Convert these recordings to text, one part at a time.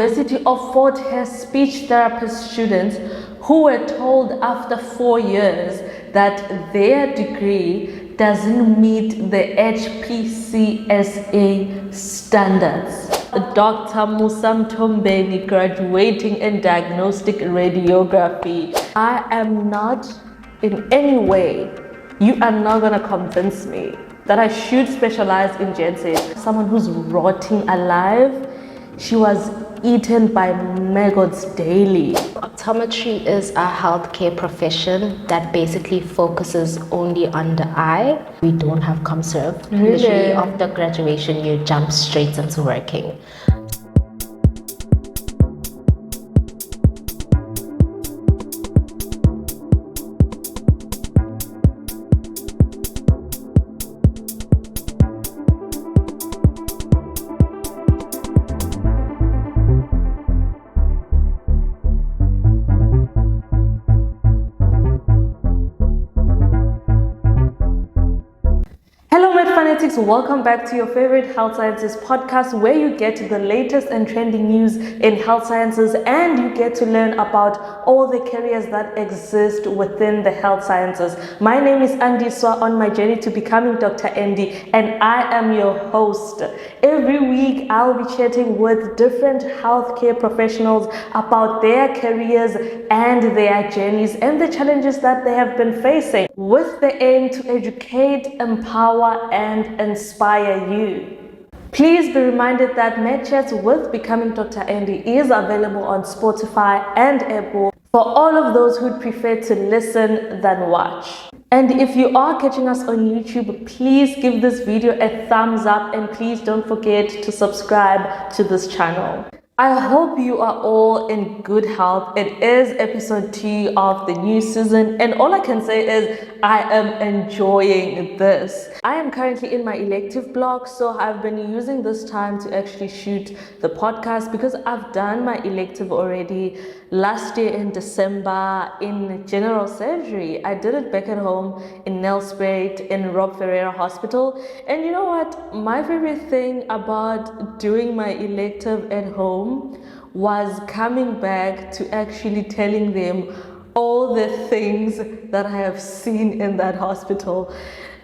University of Fort Hare speech therapist students who were told after 4 years that their degree doesn't meet the HPCSA standards. Dr. Musam Tombeni, graduating in diagnostic radiography. I am not in any way, you are not going to convince me that I should specialize in genetics. Someone who's rotting alive. She was eaten by maggots daily. Optometry is a healthcare profession that basically focuses only on the eye. We don't have ComServe. Really? Literally after graduation, you jump straight into working. Fanatics, welcome back to your favorite health sciences podcast, where you get the latest and trending news in health sciences and you get to learn about all the careers that exist within the health sciences. My name is Andy Swa, on my journey to becoming Dr. Andy, and I am your host. Every week I'll be chatting with different healthcare professionals about their careers and their journeys and the challenges that they have been facing, with the aim to educate, empower, and inspire you. Please be reminded that my chats with Becoming Dr. Andy is available on Spotify and Apple for all of those who'd prefer to listen than watch. And if you are catching us on YouTube, please give this video a thumbs up and please don't forget to subscribe to this channel. I hope you are all in good health. It is episode 2 of the new season, and all I can say is I am enjoying this. I am currently in my elective block, so I've been using this time to actually shoot the podcast because I've done my elective already last year in December in general surgery. I did it back at home in Nelspruit in Rob Ferreira Hospital. And you know what? My favorite thing about doing my elective at home was coming back to actually telling them all the things that I have seen in that hospital.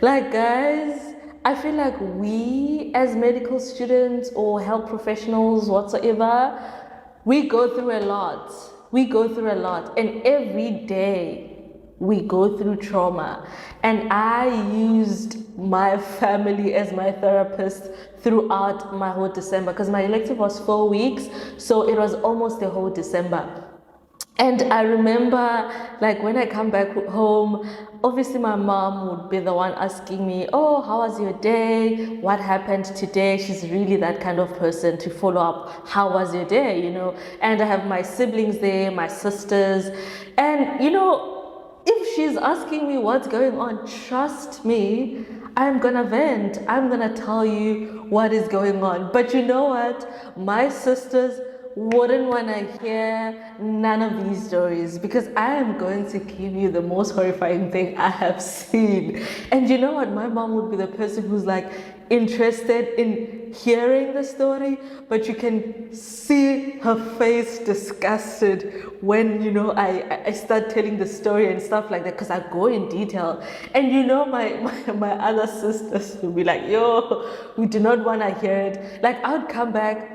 Like, guys, I feel like we as medical students or health professionals whatsoever, we go through a lot. And every day we go through trauma, and I used my family as my therapist throughout my whole December, because my elective was 4 weeks, so it was almost the whole December. And I remember, like, when I come back home, obviously my mom would be the one asking me, oh, how was your day? What happened today? She's really that kind of person to follow up, how was your day, you know? And I have my siblings there, my sisters, and, you know, if she's asking me what's going on, trust me, I'm gonna vent. I'm gonna tell you what is going on. But you know what? My sisters wouldn't want to hear none of these stories, because I am going to give you the most horrifying thing I have seen. And you know what? My mom would be the person who's like interested in hearing the story, but you can see her face disgusted when, you know, I start telling the story and stuff like that, because I go in detail. And you know, my other sisters will be like, yo, we do not want to hear it. Like, I would come back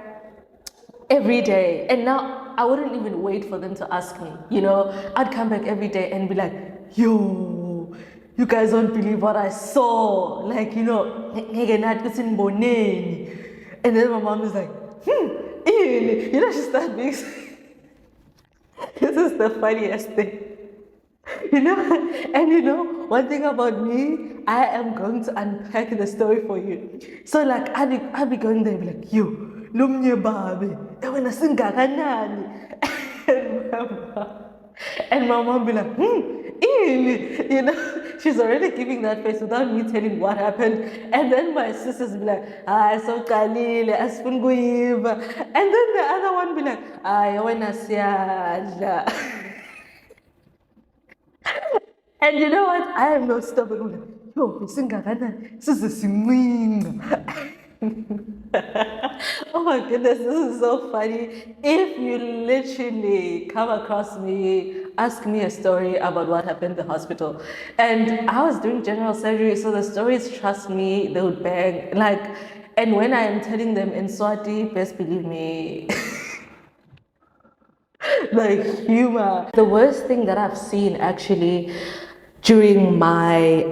every day, and now I wouldn't even wait for them to ask me, you know. I'd come back every day and be like, yo, you guys don't believe what I saw, like, you know. And then my mom is like, you know, she starts being this is the funniest thing, you know. And you know, one thing about me, I am going to unpack the story for you. So like, I'll be going there and be like, yo, lumnye babe, wena singakanani. And my mom be like, you know, she's already giving that face without me telling what happened. And then my sisters be like, so kalile, asifuni kuyiva. And then the other one be like, wena siyadla. And you know what? I am not stubborn. I'm like, yo, singakanani, size sincinga. Oh my goodness, this is so funny. If you literally come across me, ask me a story about what happened in the hospital. And I was doing general surgery, so the stories, trust me, they would bang. Like, and when I am telling them in Swati, best believe me, like humor. The worst thing that I've seen actually during my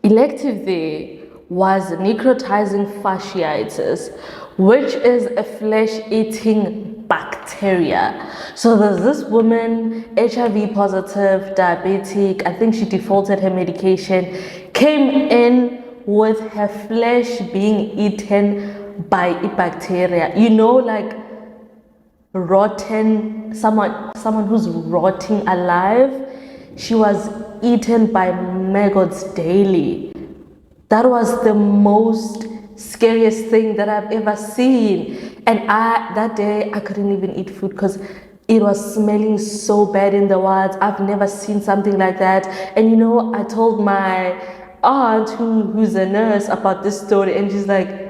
elective there was necrotizing fasciitis, which is a flesh-eating bacteria. So there's this woman, HIV positive, diabetic, I think she defaulted her medication, came in with her flesh being eaten by a bacteria. You know, like rotten, someone who's rotting alive. She was eaten by maggots daily. That was the most scariest thing that I've ever seen. And that day I couldn't even eat food because it was smelling so bad in the wards. I've never seen something like that. And you know, I told my aunt who's a nurse about this story, and she's like,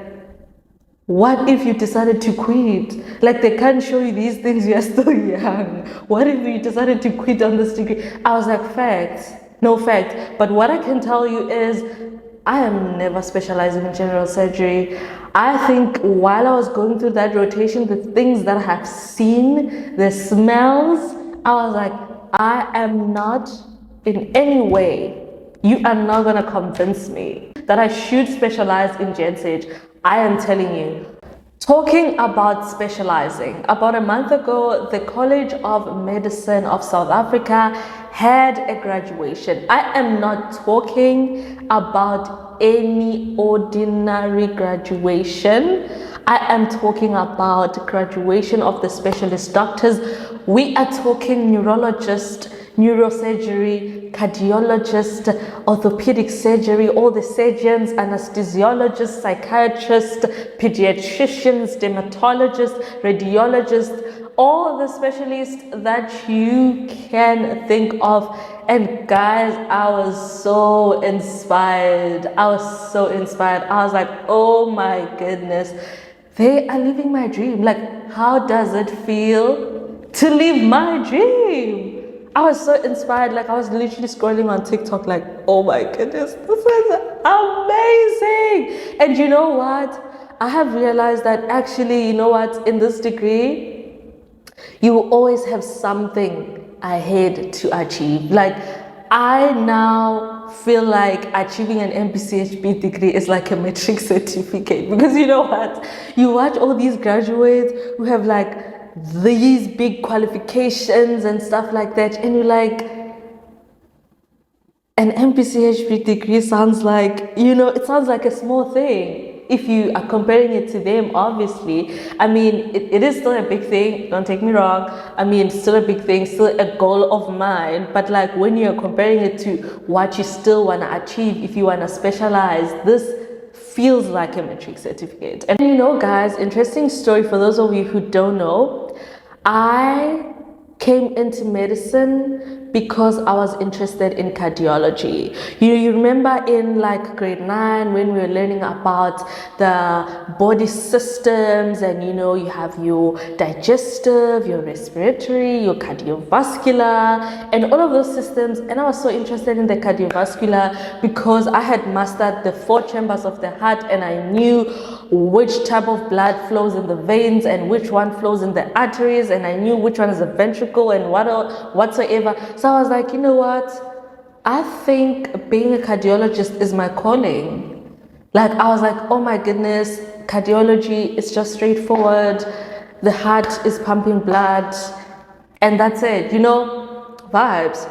what if you decided to quit? Like, they can't show you these things, you're still young. What if you decided to quit on this degree? I was like, facts, no fact. But what I can tell you is, I am never specializing in general surgery. I think while I was going through that rotation, the things that I have seen, the smells, I was like, I am not in any way, you are not gonna convince me that I should specialize in gen surg. I am telling you. Talking about specializing, about a month ago, the College of Medicine of South Africa had a graduation. I am not talking about any ordinary graduation. I am talking about graduation of the specialist doctors. We are talking neurologist, neurosurgery, cardiologist, orthopedic surgery, all the surgeons, anesthesiologists, psychiatrists, pediatricians, dermatologists, radiologists, all the specialists that you can think of. And guys, I was so inspired. I was so inspired. I was like, oh my goodness, they are living my dream. Like, how does it feel to live my dream? I was so inspired. Like, I was literally scrolling on TikTok like, oh my goodness, this is amazing. And you know what? I have realized that actually, you know what, in this degree, you will always have something ahead to achieve. Like, I now feel like achieving an MPCHB degree is like a matric certificate, because you know what? You watch all these graduates who have like these big qualifications and stuff like that, and you're like, an MPCHB degree sounds like, you know, it sounds like a small thing if you are comparing it to them. Obviously, I mean, it is still a big thing, don't take me wrong. I mean, it's still a big thing, still a goal of mine, but like when you're comparing it to what you still want to achieve, if you want to specialize, this feels like a matric certificate. And you know, guys, interesting story for those of you who don't know, I came into medicine because I was interested in cardiology. You remember in like grade 9 when we were learning about the body systems, and you know, you have your digestive, your respiratory, your cardiovascular, and all of those systems. And I was so interested in the cardiovascular because I had mastered the 4 chambers of the heart, and I knew which type of blood flows in the veins and which one flows in the arteries, and I knew which one is a ventricle and whatsoever. So I was like, you know what? I think being a cardiologist is my calling. Like, I was like, oh my goodness, cardiology is just straightforward. The heart is pumping blood, and that's it, you know, vibes.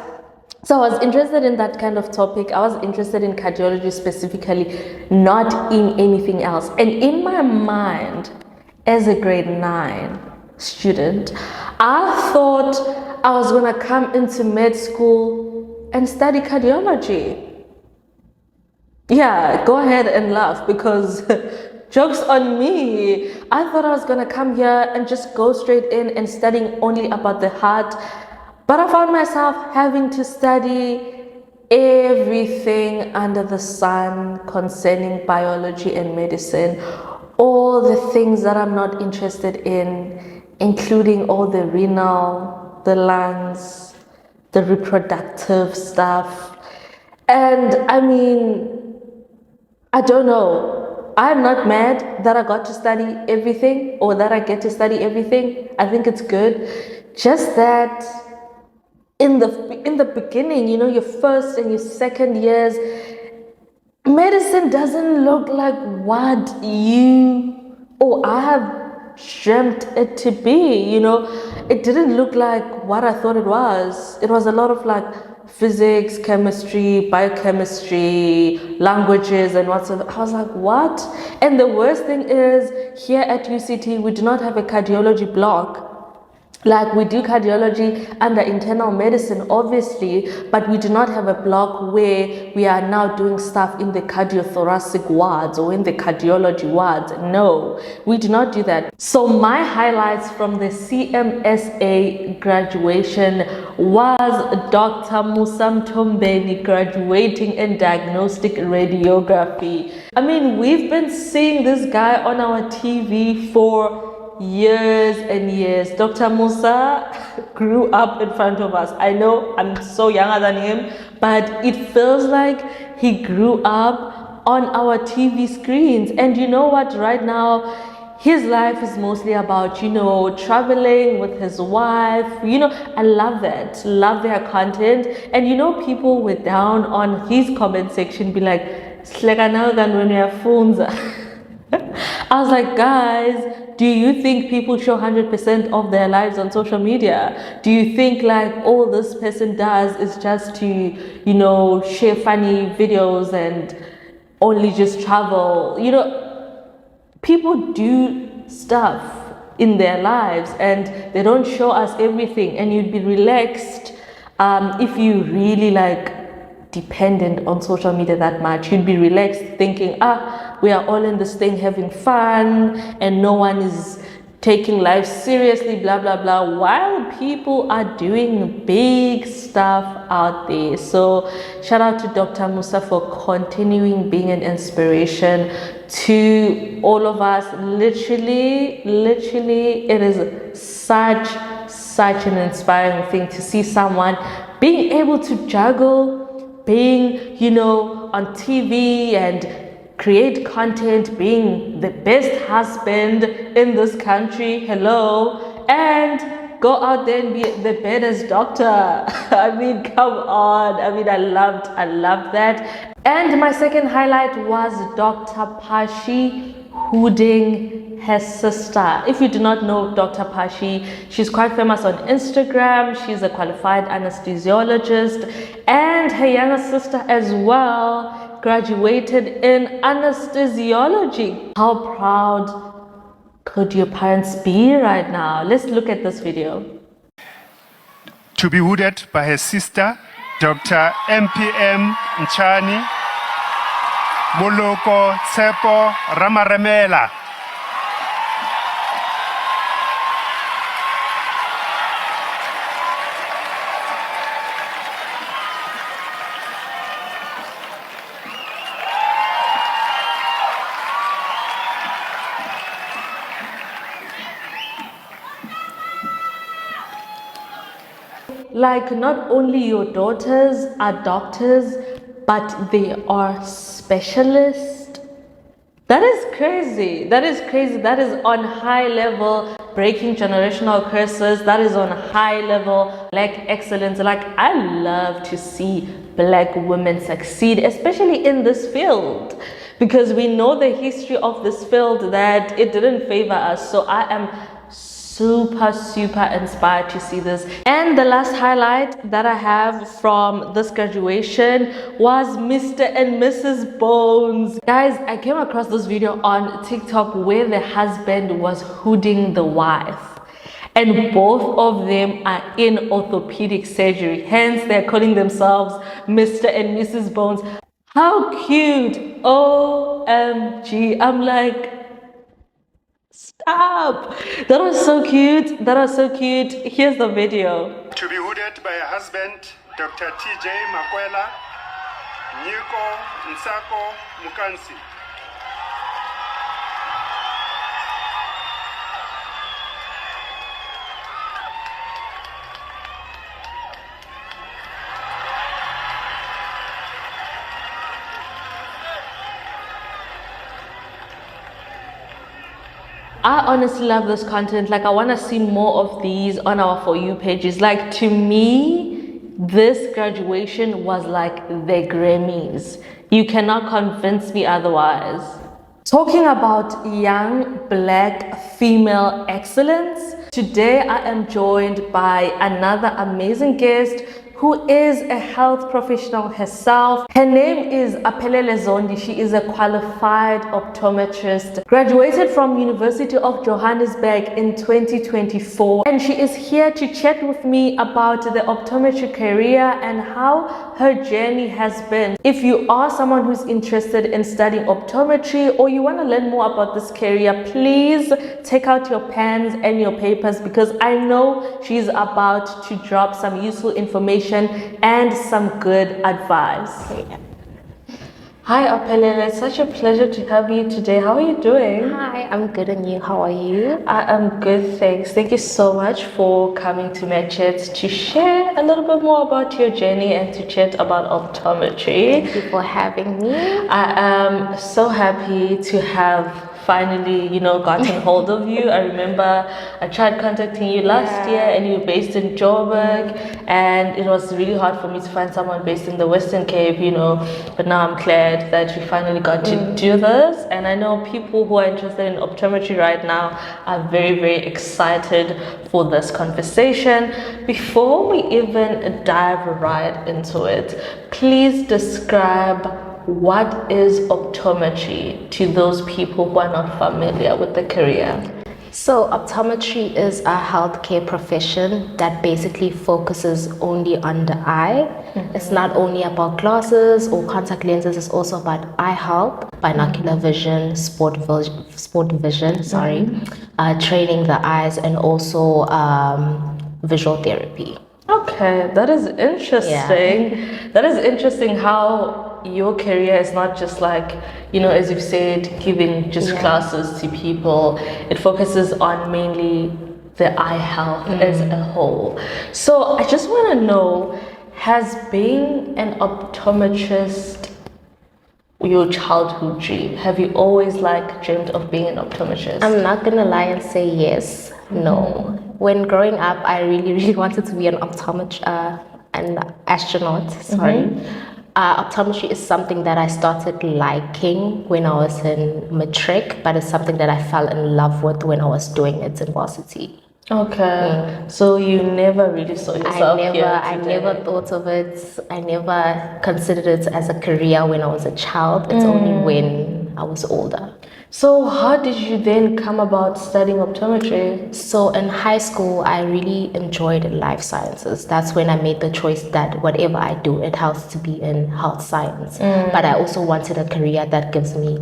So I was interested in that kind of topic. I was interested in cardiology specifically, not in anything else. And in my mind, as a grade 9 student, I thought I was going to come into med school and study cardiology. Yeah, go ahead and laugh, because joke's on me. I thought I was going to come here and just go straight in and studying only about the heart. But I found myself having to study everything under the sun concerning biology and medicine, all the things that I'm not interested in, including all the renal, the lungs, the reproductive stuff. And I mean, I don't know. I'm not mad that I got to study everything or that I get to study everything. I think it's good. Just that in the beginning, your first and your second years, medicine doesn't look like what you or I have dreamt it to be. It didn't look like what I thought it was. It was a lot of like physics, chemistry, biochemistry, languages, and whatsoever. I was like, what? And the worst thing is, here at UCT, we do not have a cardiology block. Like, we do cardiology under internal medicine, obviously, but we do not have a block where we are now doing stuff in the cardiothoracic wards or in the cardiology wards. No, we do not do that. So my highlights from the CMSA graduation was Dr. Musa Mtombeni graduating in diagnostic radiography. I mean, we've been seeing this guy on our TV for years and years. Dr. Musa grew up in front of us. I know I'm so younger than him, but it feels like he grew up on our TV screens. And you know what? Right now, his life is mostly about, traveling with his wife. I love that. Love their content. And people were down on his comment section, be like, "Sleka when we have phones." I was like, guys, do you think people show 100% of their lives on social media? Do you think like all this person does is just to, share funny videos and only just travel? People do stuff in their lives and they don't show us everything, and you'd be relaxed if you really like dependent on social media that much. You'd be relaxed thinking, we are all in this thing having fun and no one is taking life seriously, blah blah blah, while people are doing big stuff out there. So shout out to Dr. Musa for continuing being an inspiration to all of us. Literally it is such an inspiring thing to see someone being able to juggle being, on TV and create content, being the best husband in this country, hello, and go out there and be the baddest doctor. I mean, come on. I mean, I loved that. And my second highlight was Dr. Pashi hooding her sister. If you do not know Dr. Pashi, she's quite famous on Instagram. She's a qualified anesthesiologist, and her younger sister as well graduated in anesthesiology. How proud could your parents be right now? Let's look at this video. To be hooded by her sister, Dr. MPM Nchani Moloko Tsepo Ramaremela. Like, not only your daughters are doctors, but they are specialists. That is crazy. That is on high level breaking generational curses. That is on high level black excellence. Like, I love to see black women succeed, especially in this field, because we know the history of this field that it didn't favor us. So I am super inspired to see this. And the last highlight that I have from this graduation was Mr. and Mrs. Bones. Guys, I came across this video on TikTok where the husband was hooding the wife, and both of them are in orthopedic surgery, hence they're calling themselves Mr. and Mrs. Bones. How cute! OMG. I'm like, stop. That was so cute. Here's the video. To be hooded by her husband, Dr. TJ Makwela Nyiko Nsako Mukansi. I honestly love this content. Like, I want to see more of these on our For You pages. Like, to me, this graduation was like the Grammys. You cannot convince me otherwise. Talking about young Black female excellence, today I am joined by another amazing guest who is a health professional herself. Her name is Aphelele Zondi. She is a qualified optometrist, graduated from University of Johannesburg in 2024, and she is here to chat with me about the optometry career and how her journey has been. If you are someone who's interested in studying optometry or you want to learn more about this career, please take out your pens and your papers, because I know she's about to drop some useful information and some good advice. Hi Aphelele, it's such a pleasure to have you today. How are you doing? Hi, I'm good, and you? How are you? I am good, thanks. Thank you so much for coming to my chats to share a little bit more about your journey and to chat about optometry. Thank you for having me. I am so happy to have finally, gotten hold of you. I remember I tried contacting you last year, and you were based in Joburg, and it was really hard for me to find someone based in the Western Cape, but now I'm glad that we finally got to do this. And I know people who are interested in optometry right now are very, very excited for this conversation. Before we even dive right into it, please describe what is optometry to those people who are not familiar with the career. So optometry is a healthcare profession that basically focuses only on the eye. It's not only about glasses or contact lenses, it's also about eye health, binocular vision, sport vision, training the eyes, and also visual therapy. Okay, that is interesting. Yeah. That is interesting how your career is not just like, as you've said, giving just classes to people. It focuses on mainly the eye health as a whole. So I just want to know, has being an optometrist your childhood dream? Have you always dreamed of being an optometrist? I'm not gonna lie and say yes. No. When growing up, I really, really wanted to be an astronaut. Optometry is something that I started liking when I was in matric, but it's something that I fell in love with when I was doing it in varsity. Okay. So you never really saw yourself I never thought of it. I never considered it as a career when I was a child. It's only when I was older. So how did you then come about studying optometry? So in high school, I really enjoyed life sciences. That's when I made the choice that whatever I do, it has to be in health science. But I also wanted a career that gives me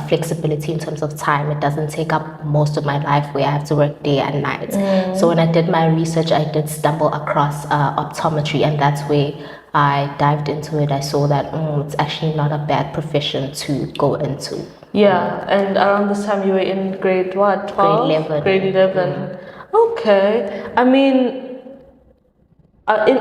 flexibility in terms of time. It doesn't take up most of my life where I have to work day and night. So when I did my research, I did stumble across optometry, and that's where I dived into it. I saw that it's actually not a bad profession to go into. Yeah, and around this time you were in grade what? 12? Grade 11. Grade 11. Okay. I mean,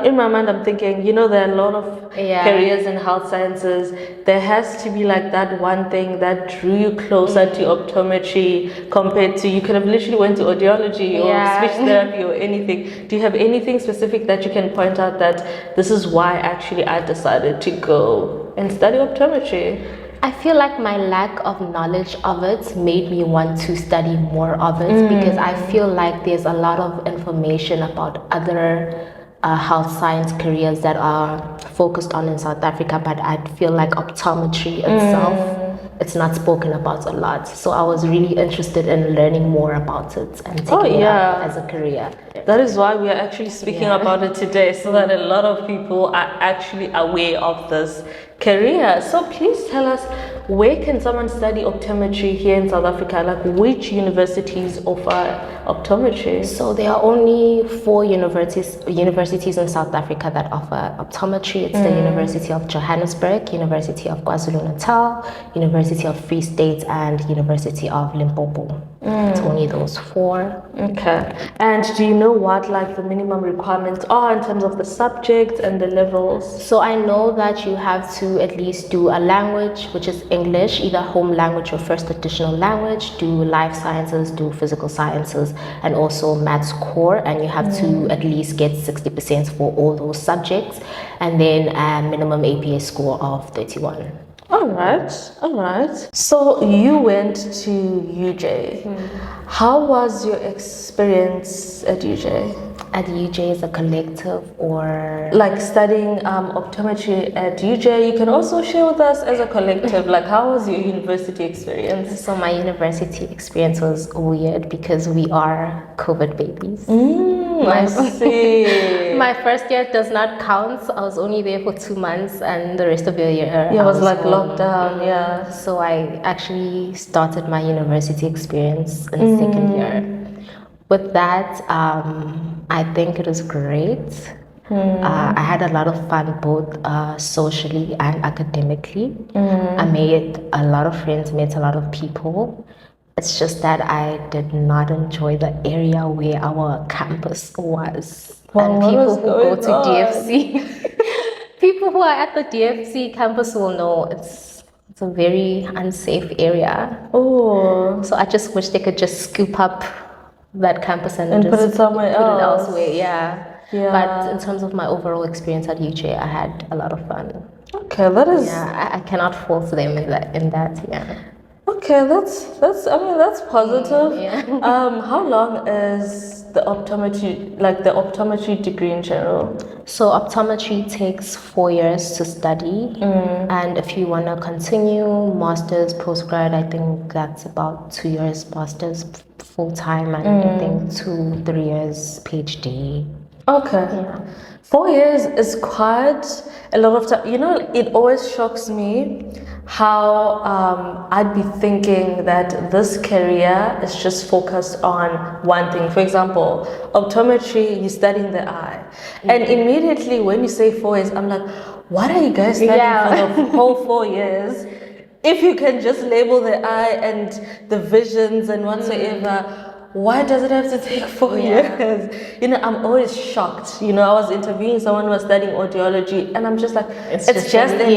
in my mind I'm thinking, there are a lot of careers in health sciences. There has to be that one thing that drew you closer to optometry compared to, you could have literally went to audiology or speech therapy or anything. Do you have anything specific that you can point out that this is why actually I decided to go and study optometry? I feel like my lack of knowledge of it made me want to study more of it, because I feel like there's a lot of information about other health science careers that are focused on in South Africa, but I feel like optometry itself, it's not spoken about a lot. So I was really interested in learning more about it and taking it up as a career. That is why we are actually speaking about it today, so that a lot of people are actually aware of this career. So please tell us, where can someone study optometry here in South Africa? Like, which universities offer optometry? So there are only 4 universities in South Africa that offer optometry. It's the University of Johannesburg, University of KwaZulu-Natal, University of Free State, and University of Limpopo. It's only those 4. Okay. And do you know what like the minimum requirements are in terms of the subjects and the levels? So I know that you have to at least do a language, which is English, either home language or first additional language, do life sciences, do physical sciences, and also maths core, and you have to at least get 60% for all those subjects, and then a minimum APA score of 31. All right. So you went to UJ. How was your experience at UJ? At UJ is a collective or Like studying optometry at UJ, you can also share with us as a collective, like how was your university experience? so my university experience was weird because we are COVID babies. I see. My first year does not count. I was only there for 2 months, and the rest of the year Yeah, it I was like home. lockdown, yeah. So I actually started my university experience in second year. With that, I think it was great. I had a lot of fun both socially and academically. I made a lot of friends, met a lot of people. It's just that I did not enjoy the area where our campus was. Well, and what people was who go going to on? DFC, people who are at the DFC campus will know it's a very unsafe area. Oh, So I just wish they could just scoop up that campus and put just it somewhere put it else. elsewhere. Yeah. Yeah. But in terms of my overall experience at UJ, I had a lot of fun. okay, that is Yeah, I cannot fault them in that. Yeah. okay. That's positive. Yeah. How long is the optometry degree in general? So optometry takes 4 years to study, and if you want to continue masters, postgrad, I think that's about 2 years masters full time, and I think 2-3 years PhD. Okay. 4 years is quite a lot of time. You know, it always shocks me how I'd be thinking that this career is just focused on one thing. For example, optometry, you're studying the eye. And immediately when you say 4 years, I'm like, what are you guys studying for the whole 4 years? If you can just label the eye and the visions and whatsoever, why does it have to take 4 years? You know, I'm always shocked. You know, I was interviewing someone who was studying audiology, and I'm just like, it's just like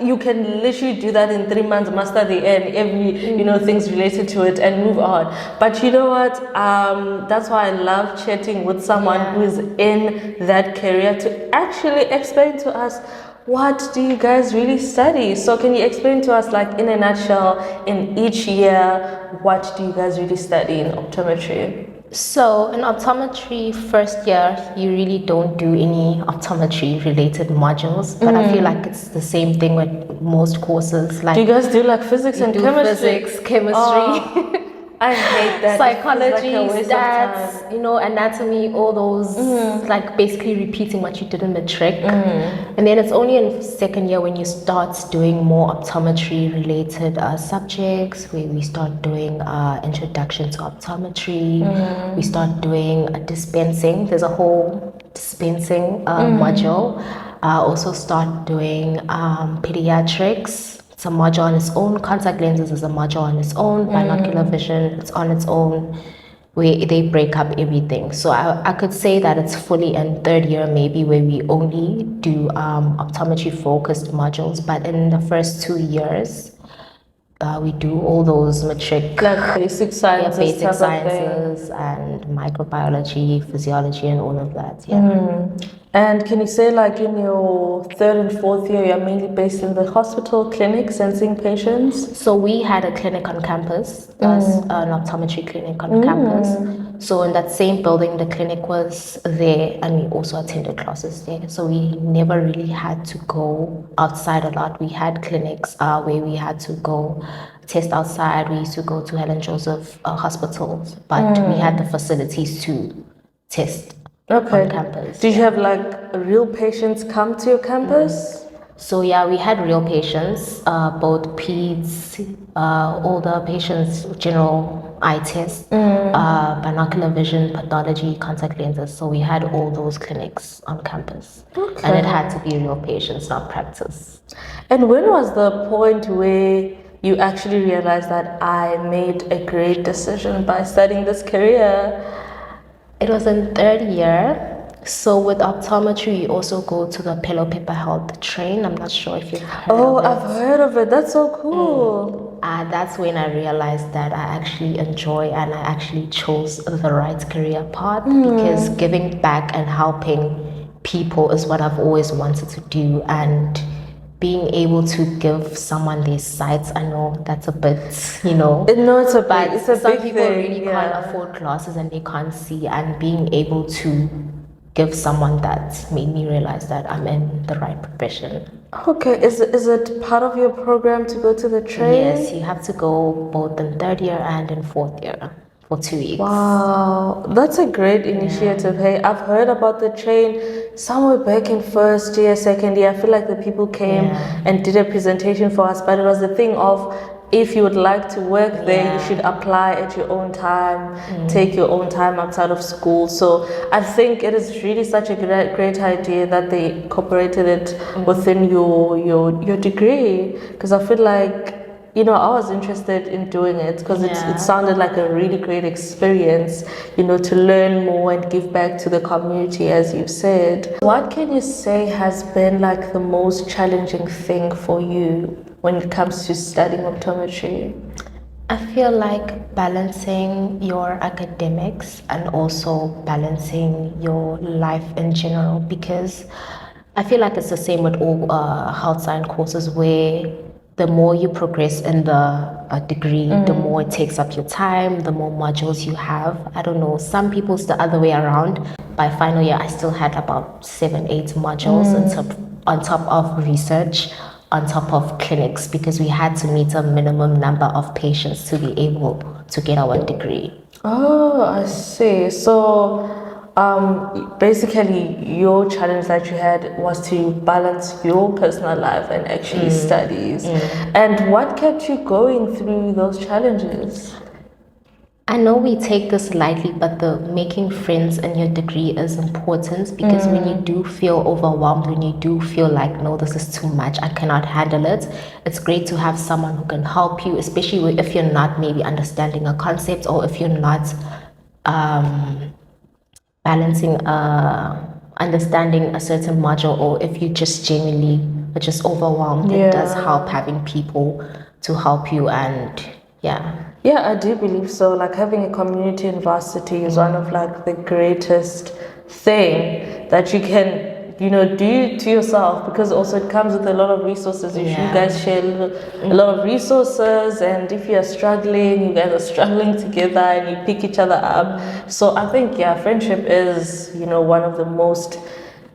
you can literally do that in 3 months, master the end, every things related to it, and move on. But you know what? That's why I love chatting with someone who is in that career to actually explain to us, what do you guys really study? So can you explain to us, like in a nutshell, in each year, what do you guys really study in optometry? So in optometry first year, you really don't do any optometry related modules, but I feel like it's the same thing with most courses. Like, do you guys do like physics and chemistry? Physics, chemistry. I hate that. Psychology, It's like a waste of stats, time. anatomy, all those, like basically repeating what you did in matric. And then it's only in second year when you start doing more optometry related subjects, where we start doing introduction to optometry. We start doing dispensing. There's a whole dispensing module. Also start doing pediatrics. It's a module on its own. Contact lenses is a module on its own. Binocular vision, it's on its own, where they break up everything. So I could say that it's fully in third year maybe, where we only do optometry focused modules. But in the first 2 years, we do all those matric, like basic sciences, basic sciences and microbiology, physiology, and all of that. And can you say, like, in your third and fourth year, you're mainly based in the hospital, clinics, and seeing patients? So we had a clinic on campus, an optometry clinic on campus. So in that same building, the clinic was there, and we also attended classes there. So we never really had to go outside a lot. We had clinics where we had to go test outside. We used to go to Helen Joseph hospitals, but we had the facilities to test on campus. Did you have like real patients come to your campus? So yeah, we had real patients, both peds, older patients, general eye tests, binocular vision, pathology, contact lenses. So we had all those clinics on campus. Okay. And it had to be real patients, not practice. And when was the point where you actually realized that I made a great decision by studying this career? It was in third year. So with optometry, you also go to the Aphelele Health train. I'm not sure if you've heard of it. I've heard of it. That's so cool. That's when I realized that I actually enjoy and I actually chose the right career path because giving back and helping people is what I've always wanted to do, and being able to give someone their sight, I know that's a bit, No, it's a but big, it's a some big people thing. really can't afford glasses and they can't see, and being able to give someone that made me realize that I'm in the right profession. Okay, is it part of your program to go to the train? Yes, you have to go both in third year and in fourth year for 2 weeks. Wow, that's a great initiative. Hey, I've heard about the train somewhere back in first year, second year. I feel like the people came and did a presentation for us, but it was the thing of, if you would like to work there, you should apply at your own time, take your own time outside of school. So I think it is really such a great idea that they incorporated it within your degree, because I feel like, I was interested in doing it because it sounded like a really great experience, to learn more and give back to the community, as you've said. What can you say has been like the most challenging thing for you when it comes to studying optometry? I feel like balancing your academics and also balancing your life in general, because I feel like it's the same with all health science courses, where the more you progress in the degree, the more it takes up your time, the more modules you have. I don't know, some people it's the other way around. By final year, I still had about 7-8 modules on top of research, on top of clinics, because we had to meet a minimum number of patients to be able to get our degree. Oh, I see. So basically your challenge that you had was to balance your personal life and actually studies. And what kept you going through those challenges? I know we take this lightly, but the making friends in your degree is important, because when you do feel overwhelmed, when you do feel like, no, this is too much, I cannot handle it, it's great to have someone who can help you, especially if you're not maybe understanding a concept, or if you're not balancing understanding a certain module, or if you just genuinely are just overwhelmed. It does help having people to help you. And yeah, I do believe so. Like, having a community university is one of like the greatest thing that you can do to yourself, because also it comes with a lot of resources. You guys share a lot of resources, and if you're struggling, you guys are struggling together and you pick each other up. So I think friendship is one of the most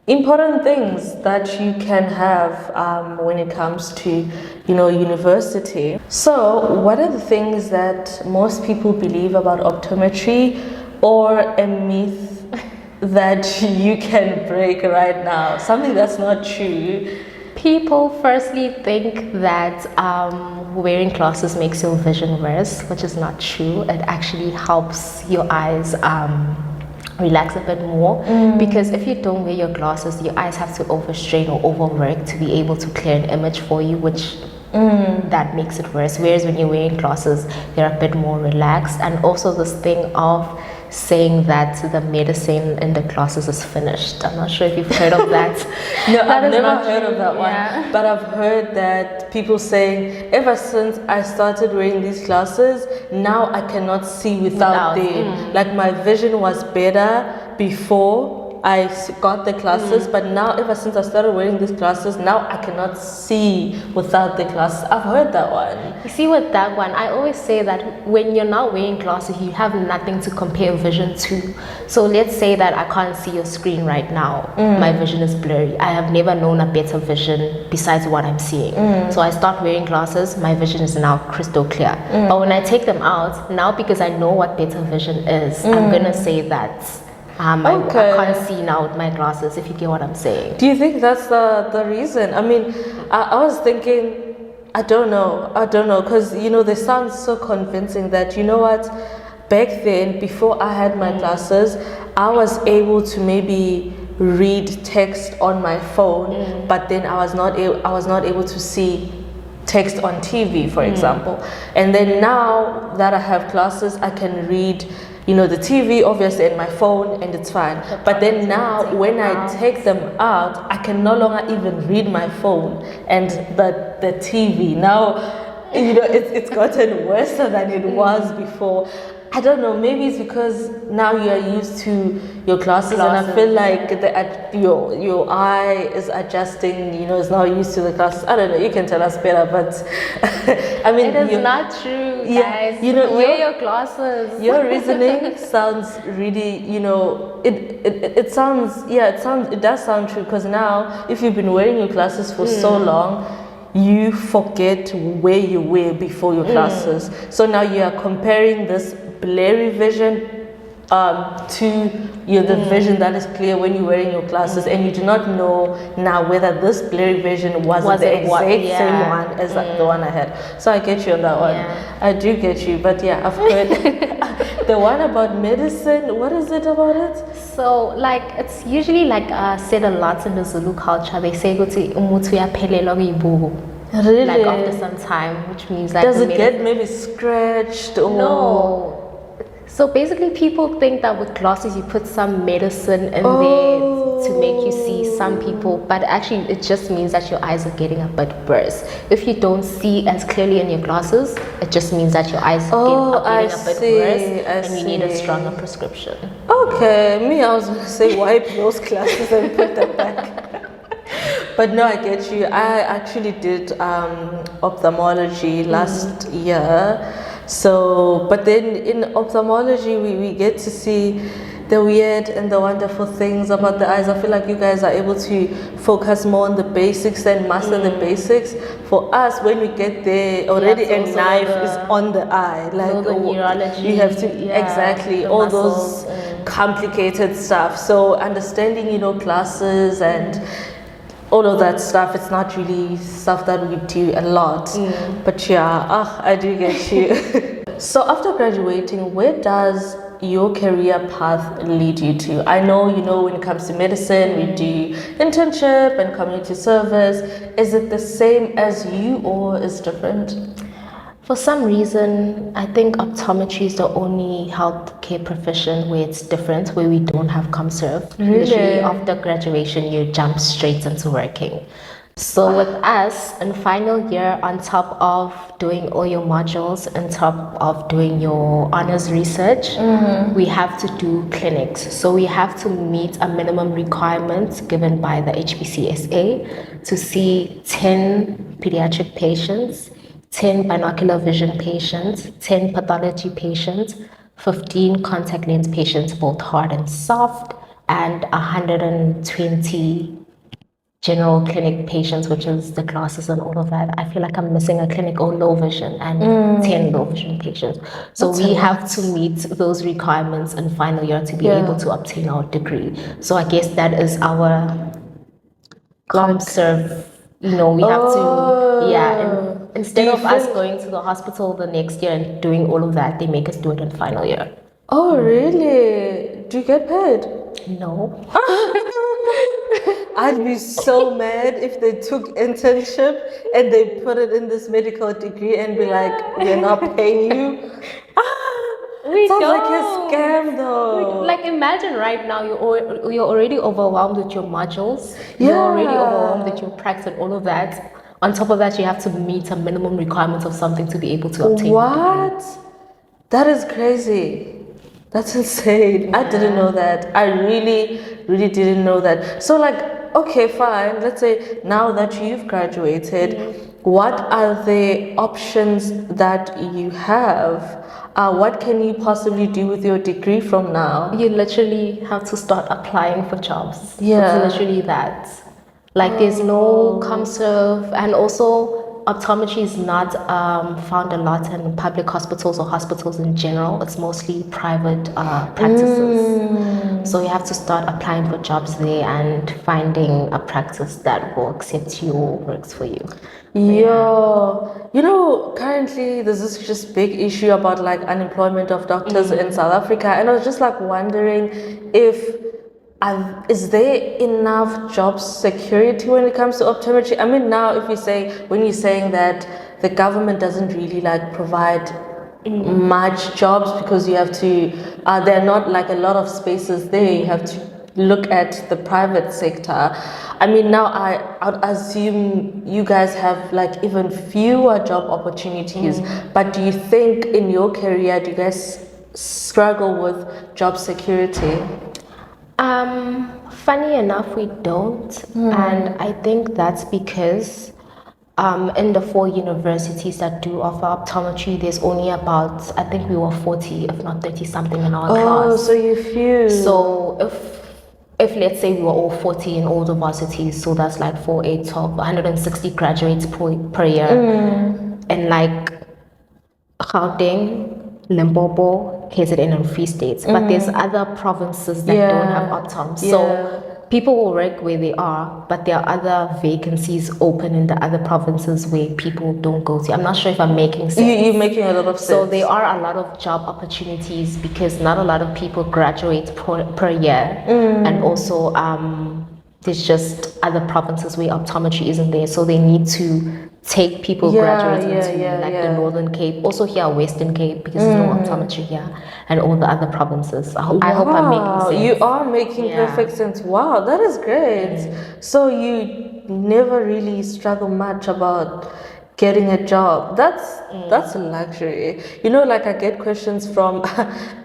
important things that you can have when it comes to university. So what are the things that most people believe about optometry, or a myth that you can break right now, something that's not true? People firstly think that wearing glasses makes your vision worse, which is not true. It actually helps your eyes relax a bit more, because if you don't wear your glasses, your eyes have to overstrain or overwork to be able to clear an image for you, which that makes it worse. Whereas when you're wearing glasses, they're a bit more relaxed. And also this thing of saying that the medicine in the glasses is finished. I'm not sure if you've heard of that. No, I've never heard of that one. But I've heard that people saying, ever since I started wearing these glasses, now I cannot see without them. Like, my vision was better before I got the glasses, but now ever since I started wearing these glasses, now I cannot see without the glasses. I've heard that one. You see, with that one, I always say that when you're not wearing glasses, you have nothing to compare vision to. So let's say that I can't see your screen right now. My vision is blurry. I have never known a better vision besides what I'm seeing. So I start wearing glasses, my vision is now crystal clear. But when I take them out, now because I know what better vision is, I'm gonna say that I can't see now with my glasses, if you get what I'm saying. Do you think that's the reason? I mean, I was thinking, I don't know, because they sound so convincing that, you know what, back then, before I had my glasses, I was able to maybe read text on my phone, but then I was not able to see text on TV, for example. And then now that I have glasses, I can read the TV obviously and my phone, and it's fine. But then now when I take them out, I can no longer even read my phone and the TV. Now, it's gotten worse than it was before. I don't know, maybe it's because now you are used to your glasses, and I feel like your eye is adjusting, is now used to the glasses. I don't know, you can tell us better, but I mean, it is not true, guys. Wear your glasses. Your reasoning sounds really, it does sound true, because now if you've been wearing your glasses for so long, you forget where you were before your glasses. So now you are comparing this blurry vision to the vision that is clear when you're wearing your glasses, and you do not know now whether this blurry vision was the exact same one as the one I had. So I get you on that one. I do get you, but I've heard the one about medicine. What is it about it? So it's usually said a lot in the Zulu culture. They say ukuthi umuntu uyaphelelwa kuyibuku. Really? After some time, which means does it get maybe scratched or no? So basically, people think that with glasses you put some medicine in there to make you see some people, but actually it just means that your eyes are getting a bit worse. If you don't see as clearly in your glasses, it just means that your eyes are getting a bit worse, and you need a stronger prescription. Okay, I was going to say wipe those glasses and put them back. But no, I get you. I actually did ophthalmology last year. So, but then in ophthalmology, we get to see the weird and the wonderful things about the eyes. I feel like you guys are able to focus more on the basics and master the basics. For us, when we get there, already a knife is on the eye. All the neurology. You have to, all muscles, those complicated stuff. So understanding, classes and all of that stuff, it's not really stuff that we do a lot. But I do get you. So after graduating, where does your career path lead you to? I know, when it comes to medicine, we do internship and community service. Is it the same as you, or is it different? For some reason, I think optometry is the only healthcare profession where it's different, where we don't have ComServe. Really? Literally, after graduation, you jump straight into working. So with us, in final year, on top of doing all your modules, on top of doing your honors research, we have to do clinics. So we have to meet a minimum requirement given by the HPCSA to see 10 pediatric patients, 10 binocular vision patients, 10 pathology patients, 15 contact lens patients, both hard and soft, and 120 general clinic patients, which is the glasses and all of that. I feel like I'm missing a clinic or low vision and 10 low vision patients. So we have to meet those requirements in final year to be able to obtain our degree. So I guess that is our ComServe. We have to, and instead of us going to the hospital the next year and doing all of that, they make us do it in final year. Oh, really? Do you get paid? No. I'd be so mad if they took internship and they put it in this medical degree and be like, we're not paying you. Sounds like a scam though. Imagine right now you're already overwhelmed with your modules. You're already overwhelmed with your practice and all of that. On top of that, you have to meet a minimum requirement of something to be able to obtain. What? That is crazy. That's insane. I didn't know that. I really didn't know that. So okay, fine. Let's say now that you've graduated, what are the options that you have? What can you possibly do with your degree from now? You literally have to start applying for jobs. Yeah. It's literally that. There's no ComServe, and also optometry is not found a lot in public hospitals or hospitals in general. It's mostly private practices. So you have to start applying for jobs there and finding a practice that will accept you or works for you. Yeah, you know, currently there's this just big issue about like unemployment of doctors in South Africa, and I was just like wondering if is there enough job security when it comes to optometry? I mean, now if you say when you're saying that the government doesn't really like provide much jobs because you have to, there are not like a lot of spaces there. You have to look at the private sector. I mean, now I'd assume you guys have like even fewer job opportunities, but do you think in your career, do you guys struggle with job security? Funny enough, we don't, and I think that's because in the 4 universities that do offer optometry, there's only about, I think we were 40, if not 30 something in our class. Oh, so you few. So if let's say we were all 40 in all the varsities, so that's like 4, 8, 12, 160 graduates per year. And like Gauteng, Limpopo, KZN and Free States. But there's other provinces that don't have optoms. So people will work where they are, but there are other vacancies open in the other provinces where people don't go to. I'm not sure if I'm making sense. You're making a lot of sense. So there are a lot of job opportunities because not a lot of people graduate per year. And also there's just other provinces where optometry isn't there. So they need to take people graduating to the Northern Cape, also here Western Cape, because there's no optometry here, and all the other provinces. I hope I'm making sense. You are making perfect sense. Wow, that is great. So you never really struggle much about getting a job. That's a luxury. You know, like I get questions from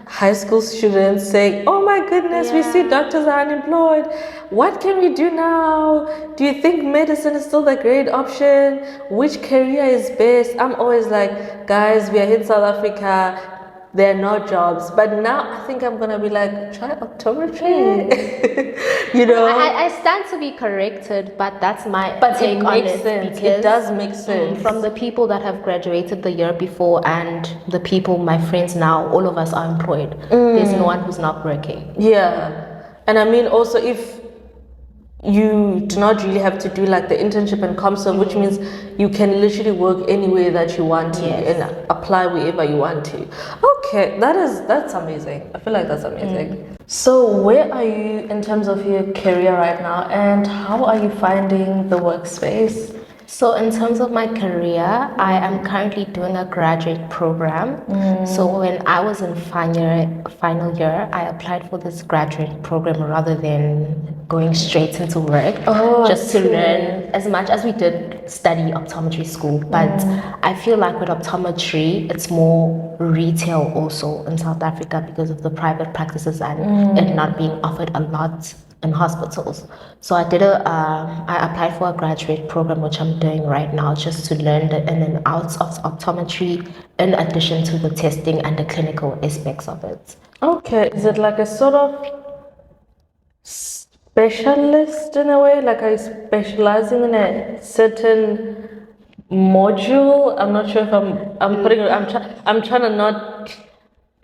high school students saying, oh my goodness, we see doctors are unemployed. What can we do now? Do you think medicine is still the great option? Which career is best? I'm always like, guys, we are in South Africa. There are no jobs. But now I think I'm going to be like, try optometry. You know? I stand to be corrected, but that's my take on it. Sense. It does make sense. From the people that have graduated the year before and the people, my friends now, all of us are employed. There's no one who's not working. Yeah. And I mean also if you do not really have to do like the internship and ComServe, which means you can literally work anywhere that you want to and apply wherever you want to. Okay, that's amazing. I feel like that's amazing. So where are you in terms of your career right now, and how are you finding the workspace? So in terms of my career, I am currently doing a graduate program. So when I was in final year, I applied for this graduate program rather than going straight into work, just to learn as much as we did study optometry school. But I feel like with optometry, it's more retail also in South Africa because of the private practices and it not being offered a lot in hospitals. So I applied for a graduate program, which I'm doing right now, just to learn the in and outs of optometry in addition to the testing and the clinical aspects of it. Okay, is it like a sort of specialist in a way? Like are you specializing in a certain module? I'm not sure if I'm trying to not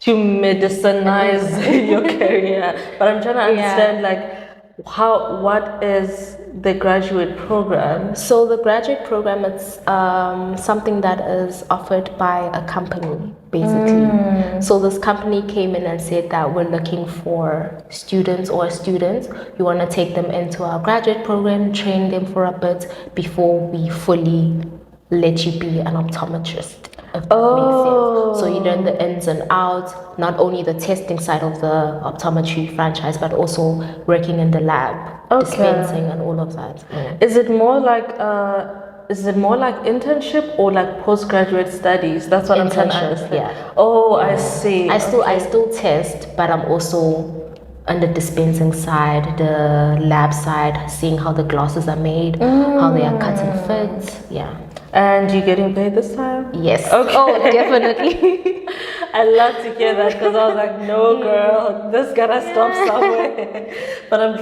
to medicinize your career, but I'm trying to understand like what is the graduate program? So the graduate program, it's something that is offered by a company, basically. So this company came in and said that we're looking for students. You want to take them into our graduate program, train them for a bit before we fully let you be an optometrist. If that makes sense. So you learn the ins and outs, not only the testing side of the optometry franchise, but also working in the lab, dispensing and all of that. Is it more like internship or like postgraduate studies? That's what I'm trying to understand. Yeah. Oh, I see. I still test, but I'm also on the dispensing side, the lab side, seeing how the glasses are made, how they are cut and fit. Yeah. And you getting paid this time? Yes. Okay. Oh, definitely. I love to hear that because I was like, no, girl, this gotta stop somewhere. But I'm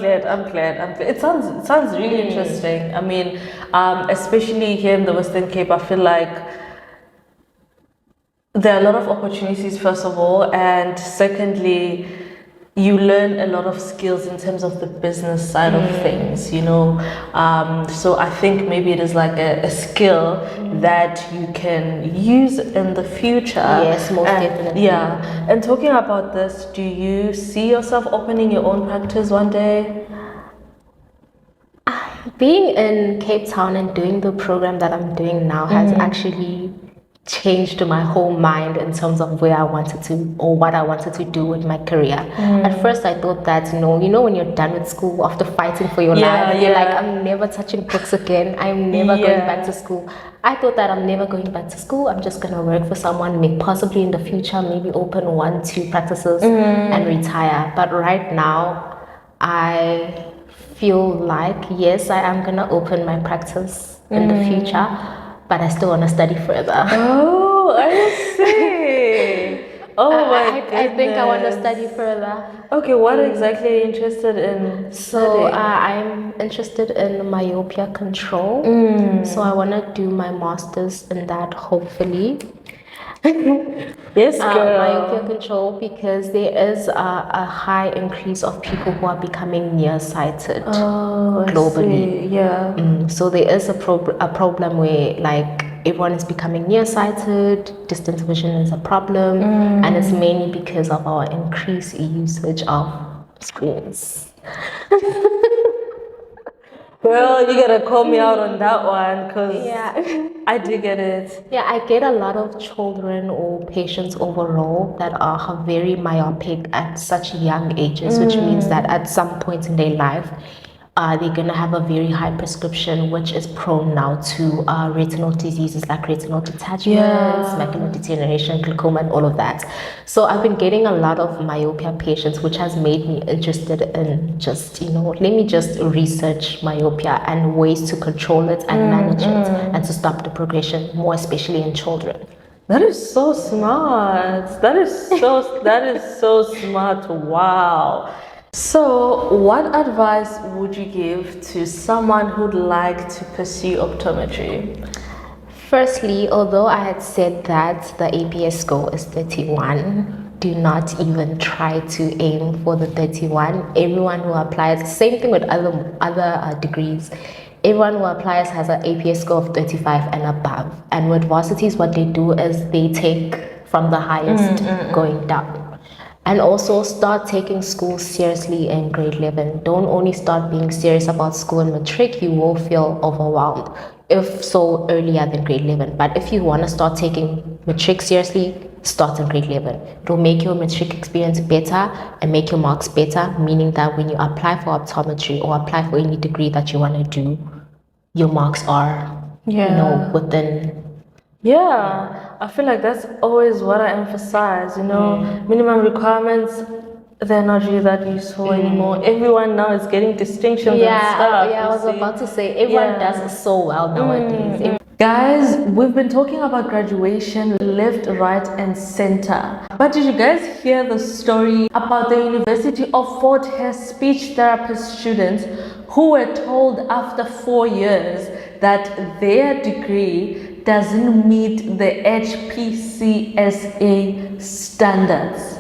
glad. It sounds really interesting. I mean, especially here in the Western Cape, I feel like there are a lot of opportunities, first of all, and secondly, you learn a lot of skills in terms of the business side of things, you know. So I think maybe it is like a skill that you can use in the future. Yes, most definitely. Yeah. And talking about this, do you see yourself opening your own practice one day? Being in Cape Town and doing the program that I'm doing now has actually changed my whole mind in terms of where I wanted to or what I wanted to do with my career. At first I thought that, you know when you're done with school after fighting for your life, you're like, I'm never touching books again, I'm never going back to school. I thought that I'm never going back to school, I'm just gonna work for someone, maybe possibly in the future, maybe open 1-2 practices and retire. But right now I feel like, yes, I am gonna open my practice in the future, but I still want to study further. Oh, I see. Oh my goodness. I think I want to study further. Okay, what exactly are you interested in So studying? I'm interested in myopia control. So I want to do my master's in that, hopefully. Yes, girl. Myopia control, because there is a high increase of people who are becoming nearsighted globally. I see. Yeah. So there is a problem where like everyone is becoming nearsighted, distance vision is a problem, and it's mainly because of our increased usage of screens. Girl, you gotta call me out on that one, because I do get it. Yeah, I get a lot of children or patients overall that are very myopic at such young ages, which means that at some point in their life, they're going to have a very high prescription, which is prone now to retinal diseases like retinal detachments, macular degeneration, glaucoma, and all of that. So I've been getting a lot of myopia patients, which has made me interested in just, let me just research myopia and ways to control it and manage it and to stop the progression, more especially in children. That is so smart. That is so smart. Wow. So, what advice would you give to someone who'd like to pursue optometry? Firstly, although I had said that the APS score is 31, do not even try to aim for the 31. Everyone who applies, same thing with other degrees, everyone who applies has an APS score of 35 and above. And with varsities, what they do is they take from the highest going down. And also start taking school seriously in grade 11. Don't only start being serious about school in matric, you will feel overwhelmed, if so earlier than grade 11. But if you want to start taking matric seriously, start in grade 11. It will make your matric experience better and make your marks better, meaning that when you apply for optometry or apply for any degree that you want to do, your marks are, within. Yeah, I feel like that's always what I emphasize, minimum requirements, they're not really that useful anymore. Everyone now is getting distinctions and stuff. I was about to say, everyone does it so well nowadays. Guys, we've been talking about graduation left, right, and center. But did you guys hear the story about the University of Fort HARE speech therapist students who were told after 4 years that their degree doesn't meet the HPCSA standards?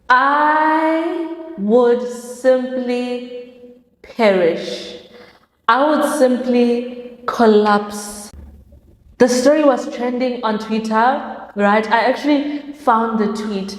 I would simply perish. I would simply collapse. The story was trending on Twitter, right? I actually found the tweet.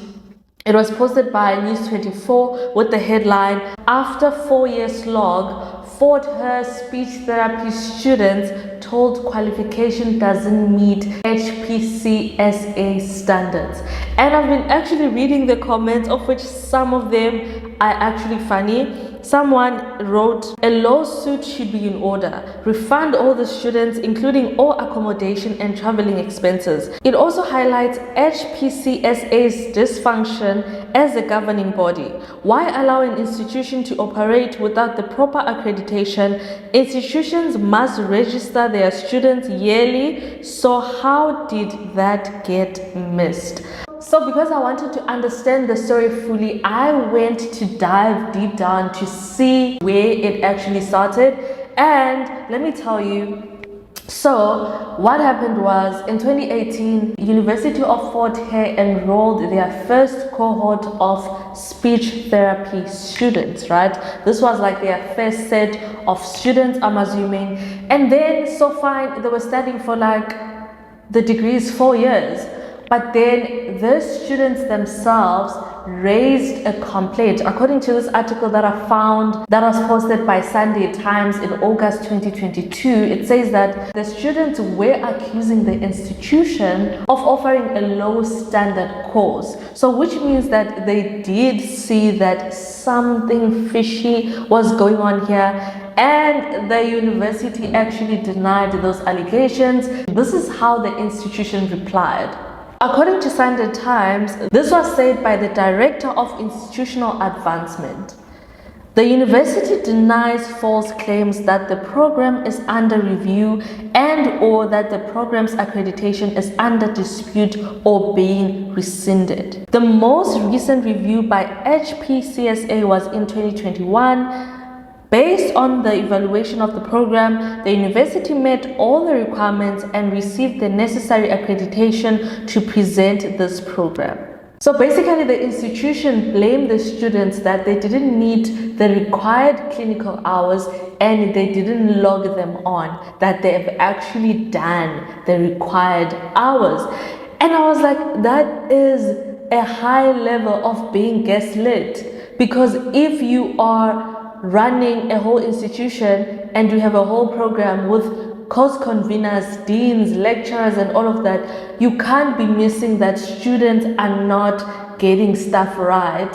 It was posted by News24 with the headline, "After 4-year slog, Fort HARE speech therapy students told qualification doesn't meet HPCSA standards." And I've been actually reading the comments, of which some of them are actually funny. Someone wrote, "A lawsuit should be in order. Refund all the students, including all accommodation and traveling expenses." It also highlights HPCSA's dysfunction as a governing body. Why allow an institution to operate without the proper accreditation? Institutions must register their students yearly, so how did that get missed? So because I wanted to understand the story fully, I went to dive deep down to see where it actually started. And let me tell you, So what happened was, in 2018, University of Fort Hare enrolled their first cohort of speech therapy students, right? This was like their first set of students, I'm assuming. And then, so fine, they were studying for like, the degree is 4 years. But then the students themselves raised a complaint. According to this article that I found that was posted by Sunday Times in August 2022, it says that the students were accusing the institution of offering a low standard course. So which means that they did see that something fishy was going on here, and the university actually denied those allegations. This is how the institution replied. According to Sunday Times, this was said by the Director of Institutional Advancement. The university denies false claims that the program is under review and/or that the program's accreditation is under dispute or being rescinded. The most recent review by HPCSA was in 2021. Based on the evaluation of the program, the university met all the requirements and received the necessary accreditation to present this program. So basically, the institution blamed the students that they didn't meet the required clinical hours and they didn't log them on, that they have actually done the required hours. And I was like, that is a high level of being gaslit, because if you are running a whole institution and you have a whole program with course conveners, deans, lecturers and all of that, you can't be missing that students are not getting stuff right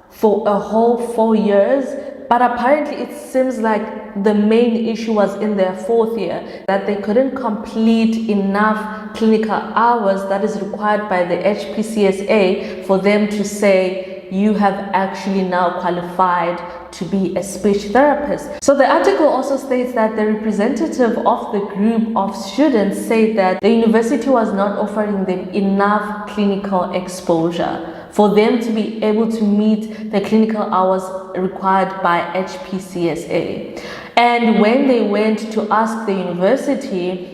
for a whole 4 years. But apparently it seems like the main issue was in their 4th year, that they couldn't complete enough clinical hours that is required by the HPCSA for them to say you have actually now qualified to be a speech therapist. So the article also states that the representative of the group of students said that the university was not offering them enough clinical exposure for them to be able to meet the clinical hours required by HPCSA. And when they went to ask the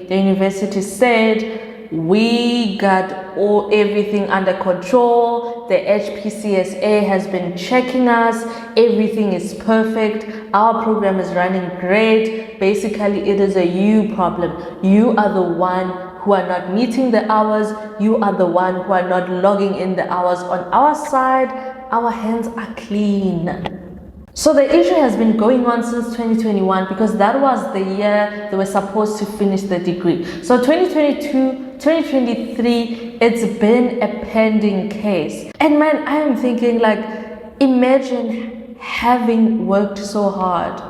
university said, we got everything under control. The HPCSA has been checking us. Everything is perfect. Our program is running great. Basically, it is a you problem. You are the one who are not meeting the hours. You are the one who are not logging in the hours. On our side, our hands are clean. So the issue has been going on since 2021, because that was the year they were supposed to finish the degree. So 2022, 2023, it's been a pending case. And man, I am thinking, like, imagine having worked so hard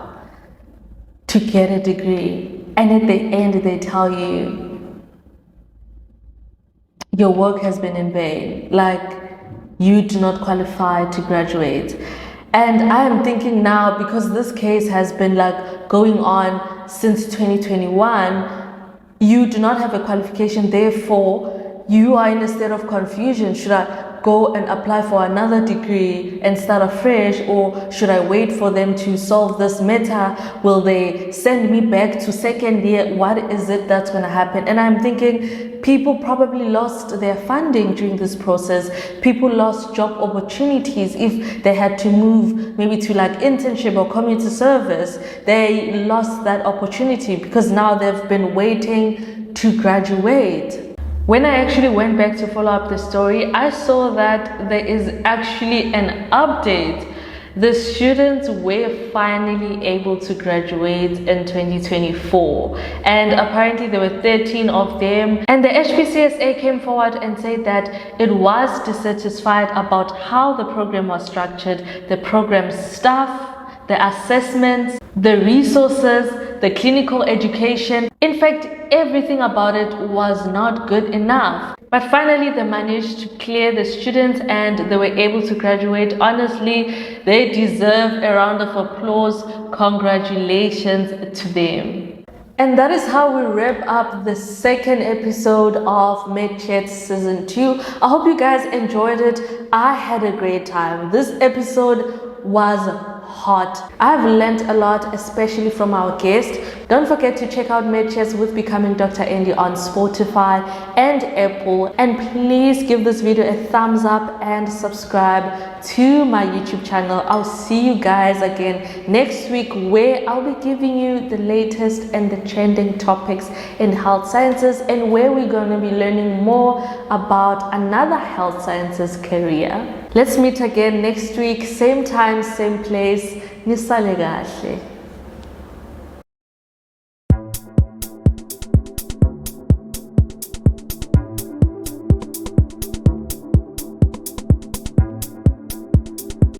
to get a degree, and at the end they tell you your work has been in vain, like you do not qualify to graduate. And I am thinking now, because this case has been like going on since 2021, you do not have a qualification, therefore you are in a state of confusion. Should I go and apply for another degree and start afresh, or should I wait for them to solve this matter? Will they send me back to 2nd year? What is it that's going to happen? And I'm thinking people probably lost their funding during this process. People lost job opportunities if they had to move maybe to like internship or community service. They lost that opportunity because now they've been waiting to graduate. When I actually went back to follow up the story, I saw that there is actually an update. The students were finally able to graduate in 2024, and apparently there were 13 of them, and the HPCSA came forward and said that it was dissatisfied about how the program was structured, the program staff, the assessments, the resources, the clinical education. In fact, everything about it was not good enough. But finally, they managed to clear the students and they were able to graduate. Honestly, they deserve a round of applause. Congratulations to them. And that is how we wrap up the 2nd episode of CHATS Season 2. I hope you guys enjoyed it. I had a great time. This episode was hot. I've learned a lot, especially from our guest. Don't forget to check out Chats with Becoming Dr. Andy on Spotify and Apple. And please give this video a thumbs up and subscribe to my YouTube channel. I'll see you guys again next week, where I'll be giving you the latest and the trending topics in health sciences, and where we're going to be learning more about another health sciences career. Let's meet again next week, same time, same place. Nisale kahle.